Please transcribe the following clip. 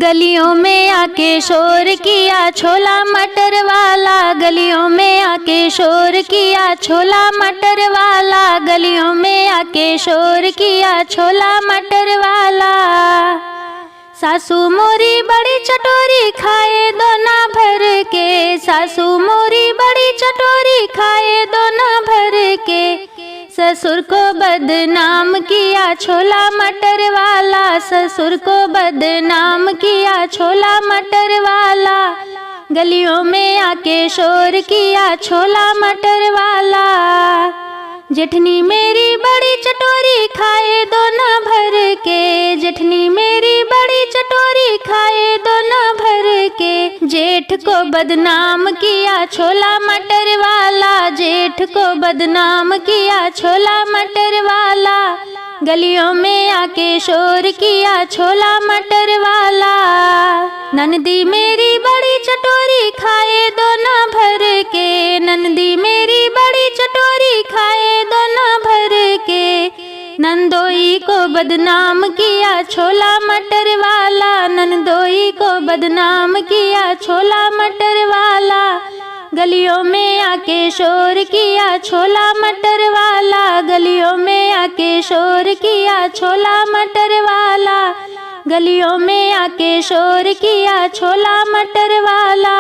गलियों में आके शोर किया छोला मटर वाला, गलियों में आके शोर किया छोला मटर वाला, गलियों में आके शोर किया छोला मटर वाला। सासू मोरी बड़ी चटोरी खाए दोना भर के, सासू मोरी बड़ी चटोरी खाए दोना भर के। ससुर को बदनाम किया छोला मटर वाला, ससुर को बदनाम किया छोला मटर वाला। गलियों में आके शोर किया छोला मटर वाला। जेठनी मेरी बड़ी चटोरी खाए दोना भर के, जेठनी मेरी बड़ी चटोरी खाए दोना भर के। जेठ को बदनाम किया छोला मटर वाला, जेठ को बदनाम किया छोला मटर वाला। गलियों में आके शोर किया छोला मटर वाला। ननदी मेरी बड़ी चटोरी खाए दोना भर के, ननदी मेरी बड़ी चटोरी खाए दोना भर के। नंदोई को बदनाम किया छोला मटर वाला, नंदोई को बदनाम किया छोला मटर वाला। गलियों में आके शोर किया छोला मटर वाला, गलियों में आके शोर किया छोला मटर वाला। गलियों में आके शोर किया छोला मटर वाला।